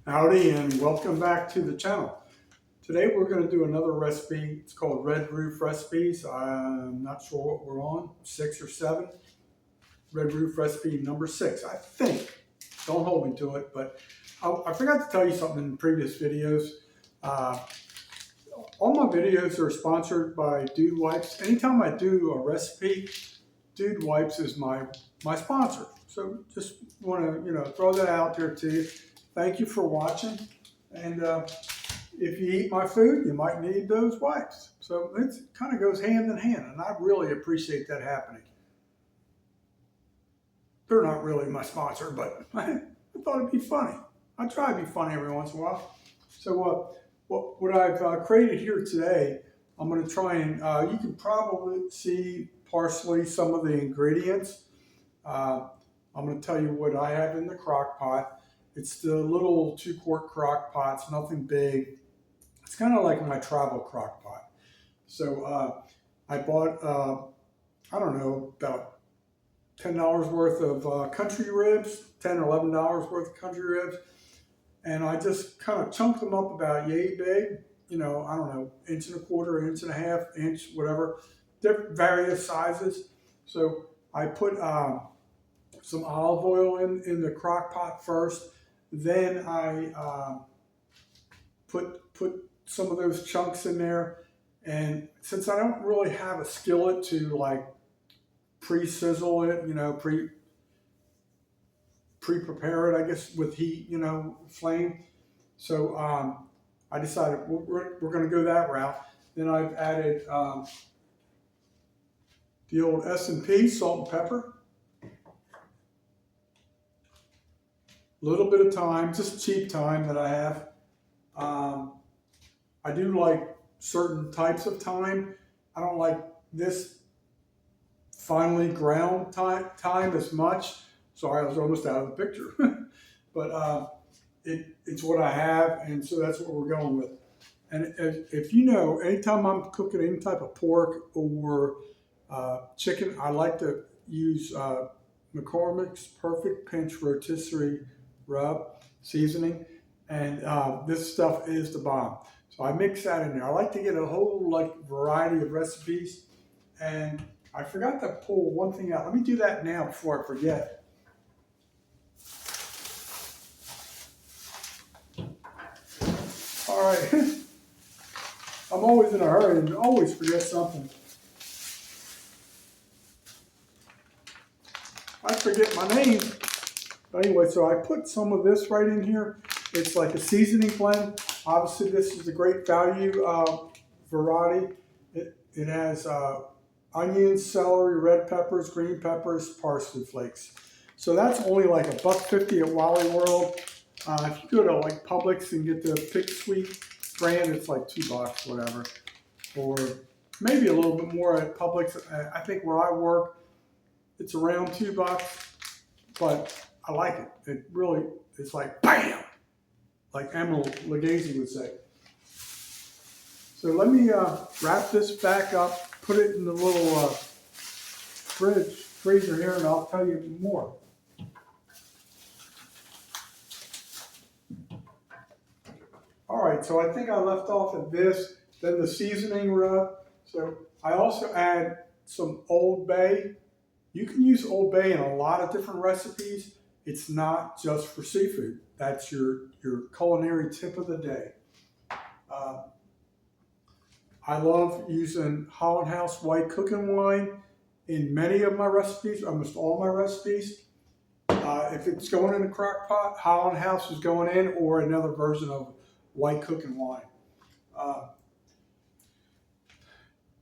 Howdy and welcome back to the channel. Today we're going to do another recipe. It's called Red Roof Recipes. I'm not sure what we're on, 6 or 7. Red Roof recipe number 6, I think. Don't hold me to it, but I forgot to tell you something in previous videos. All my videos are sponsored by Dude Wipes. Anytime I do a recipe, Dude Wipes is my sponsor. So just want to throw that out there to you. Thank you for watching, and if you eat my food, you might need those wipes. So it kind of goes hand in hand, and I really appreciate that happening. They're not really my sponsor, but I thought it'd be funny. I try to be funny every once in a while. So what I've created here today, I'm going to try and, you can probably see partially some of the ingredients. I'm going to tell you what I have in the crock pot. It's the little 2-quart crock pots, nothing big. It's kind of like my travel crock pot. So I bought, I don't know, about $10 worth of country ribs, $10 or $11 worth of country ribs. And I just kind of chunked them up about yay big, I don't know, 1.25 inches, 1.5 inches, whatever, different various sizes. So I put some olive oil in the crock pot first. Then I put some of those chunks in there, and since I don't really have a skillet to like pre-sizzle it, pre-prepare it, I guess, with heat, flame. So I decided we're going to go that route. Then I've added the old S&P, salt and pepper. Little bit of thyme, just cheap thyme that I have. I do like certain types of thyme. I don't like this finely ground thyme as much. Sorry, I was almost out of the picture. But it's what I have, and so that's what we're going with. And if you know, anytime I'm cooking any type of pork or chicken, I like to use McCormick's Perfect Pinch Rotisserie Rub seasoning, and this stuff is the bomb. So I mix that in there. I like to get a whole variety of recipes, and I forgot to pull one thing out. Let me do that now before I forget. All right, I'm always in a hurry and always forget something. I forget my name. But anyway, so I put some of this right in here. It's like a seasoning blend. Obviously, this is a great value variety. It has onions, celery, red peppers, green peppers, parsley flakes. So that's only like $1.50 at Wally World. If you go to like Publix and get the Pick Sweet brand, it's like $2, whatever. Or maybe a little bit more at Publix. I think where I work, it's around $2, but I like it. It really, it's like BAM! Like Emerald Lagasse would say. So let me wrap this back up, put it in the little freezer here, and I'll tell you more. All right, so I think I left off at this, then the seasoning rub. So I also add some Old Bay. You can use Old Bay in a lot of different recipes. It's not just for seafood. That's your culinary tip of the day. I love using Holland House white cooking wine in many of my recipes, almost all my recipes. If it's going in a crock pot, Holland House is going in, or another version of white cooking wine.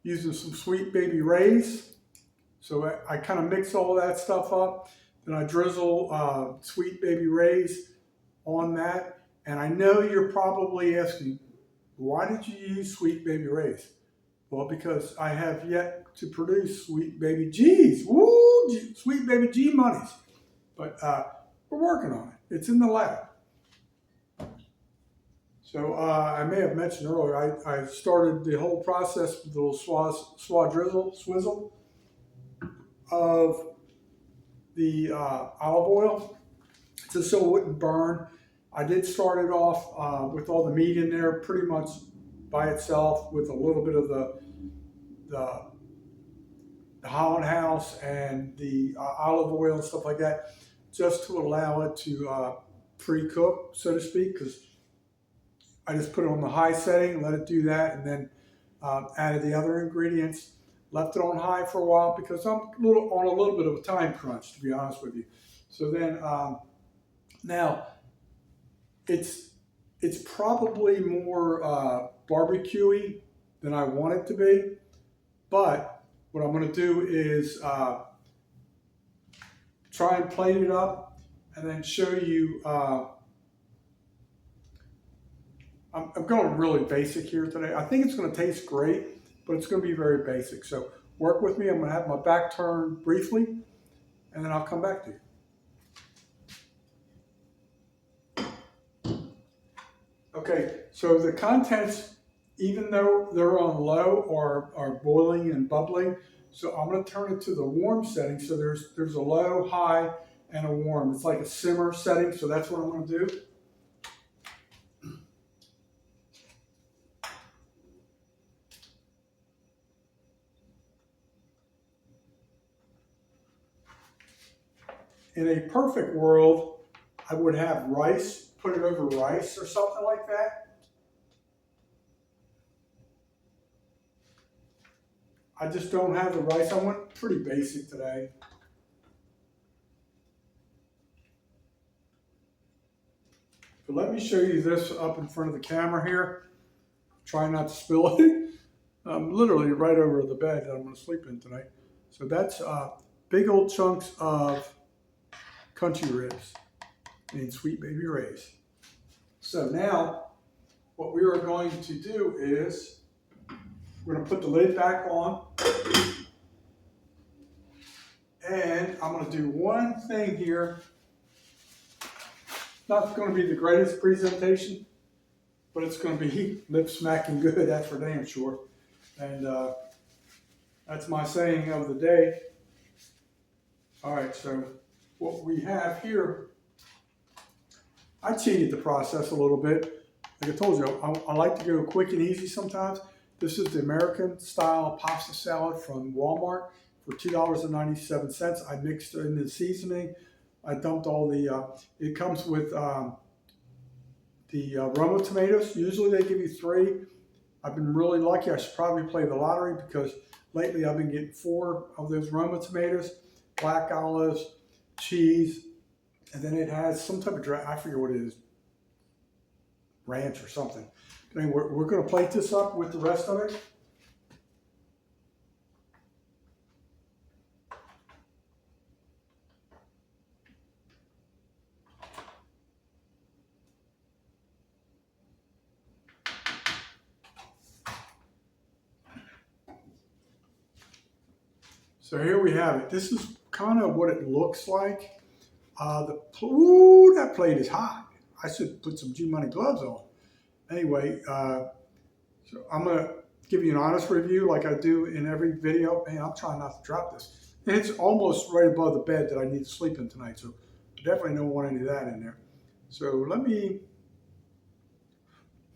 Using some Sweet Baby Ray's. So I kind of mix all that stuff up. Then I drizzle Sweet Baby Ray's on that. And I know you're probably asking, why did you use Sweet Baby Ray's? Well, because I have yet to produce Sweet Baby G's. Woo! Sweet Baby G monies. But we're working on it. It's in the lab. So I may have mentioned earlier, I started the whole process with a little swizzle of the olive oil, just so it wouldn't burn. I did start it off with all the meat in there pretty much by itself with a little bit of the, the Holland House and the olive oil and stuff like that, just to allow it to pre-cook, so to speak, because I just put it on the high setting, let it do that, and then added the other ingredients. Left it on high for a while because I'm on a little bit of a time crunch, to be honest with you. So then now it's probably more barbecuey than I want it to be, but what I'm going to do is try and plate it up and then show you. I'm going really basic here today. I think it's going to taste great, but it's going to be very basic. So work with me. I'm going to have my back turned briefly, and then I'll come back to you. Okay, so the contents, even though they're on low, are boiling and bubbling. So I'm going to turn it to the warm setting. So there's a low, high, and a warm. It's like a simmer setting. So that's what I'm going to do. In a perfect world, I would have rice, put it over rice or something like that. I just don't have the rice. I went pretty basic today. So let me show you this up in front of the camera here. Try not to spill it. I'm literally right over the bed that I'm going to sleep in tonight. So that's big old chunks of country ribs and sweet baby rays. So now what we are going to do is we're going to put the lid back on, and I'm going to do one thing here. Not going to be the greatest presentation, but it's going to be lip smacking good, that's for damn sure. And that's my saying of the day. All right, so what we have here, I cheated the process a little bit. Like I told you, I like to go quick and easy sometimes. This is the American style pasta salad from Walmart for $2.97. I mixed in the seasoning. I dumped all the, it comes with the Roma tomatoes. Usually they give you 3. I've been really lucky. I should probably play the lottery because lately I've been getting 4 of those Roma tomatoes, black olives, cheese, and then it has some type of I forget what it is, ranch or something. Anyway, we're going to plate this up with the rest of it. So here we have it. This is kind of what it looks like. That plate is hot. I should put some G-Money gloves on. Anyway, so I'm going to give you an honest review like I do in every video. Man, I'm trying not to drop this. And it's almost right above the bed that I need to sleep in tonight, so I definitely don't want any of that in there. So let me,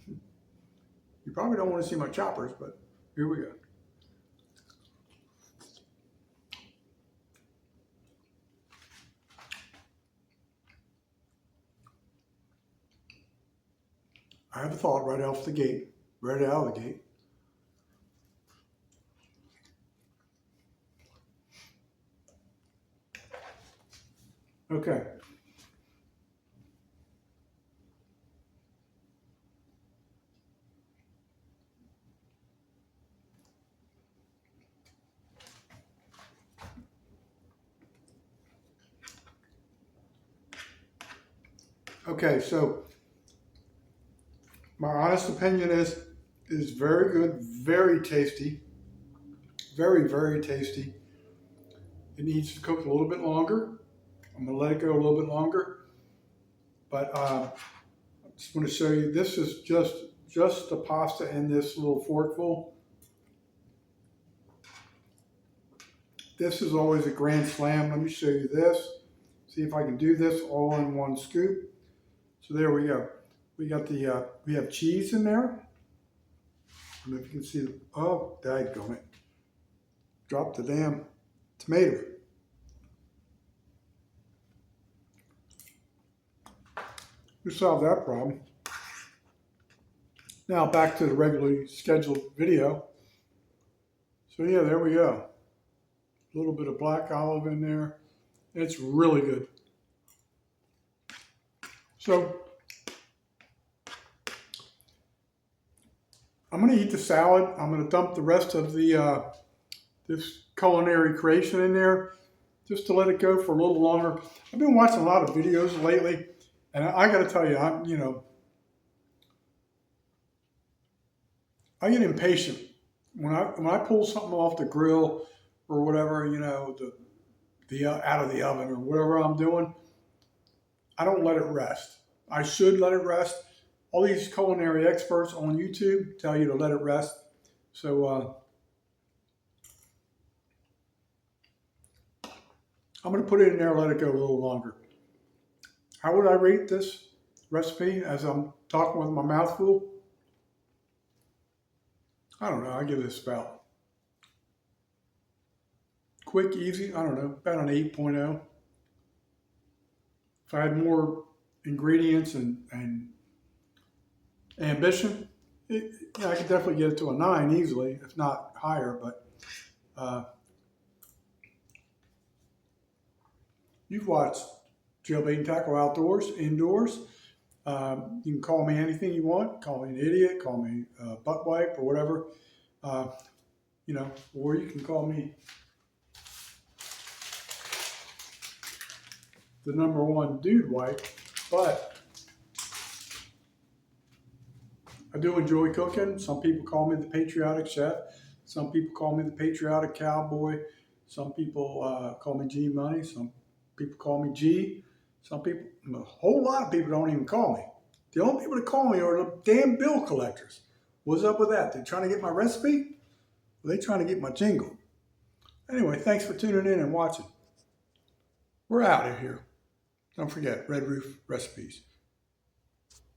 you probably don't want to see my choppers, but here we go. I have a thought right off the gate, right out of the gate. Okay. Okay, so my honest opinion is very good, very tasty, very, very tasty. It needs to cook a little bit longer. I'm gonna let it go a little bit longer, but I just want to show you, this is just the pasta in this little forkful. This is always a grand slam. Let me show you this. See if I can do this all in one scoop. So there we go. We got the, we have cheese in there. I don't know if you can see the, oh, dadgummit. Dropped the damn tomato. We solved that problem. Now back to the regularly scheduled video. So yeah, there we go. A little bit of black olive in there. It's really good. So I'm going to eat the salad. I'm going to dump the rest of the this culinary creation in there just to let it go for a little longer. I've been watching a lot of videos lately, and I got to tell you, I get impatient when I pull something off the grill or whatever, the out of the oven or whatever I'm doing. I don't let it rest. I should let it rest. All these culinary experts on YouTube tell you to let it rest. So I'm going to put it in there and let it go a little longer. How would I rate this recipe as I'm talking with my mouth full? I don't know. I give this about quick, easy. I don't know, about an 8.0. If I had more ingredients and ambition, I could definitely get it to a 9 easily, if not higher. But you've watched Jailbait and Tackle Outdoors, Indoors. You can call me anything you want. Call me an idiot. Call me butt wipe or whatever. Or you can call me the #1 dude wipe. But I do enjoy cooking. Some people call me the patriotic chef. Some people call me the patriotic cowboy. Some people call me G Money. Some people call me G. Some people, a whole lot of people don't even call me. The only people that call me are the damn bill collectors. What's up with that? They trying to get my recipe? Or they trying to get my jingle? Anyway, thanks for tuning in and watching. We're out of here. Don't forget, Red Roof Recipes.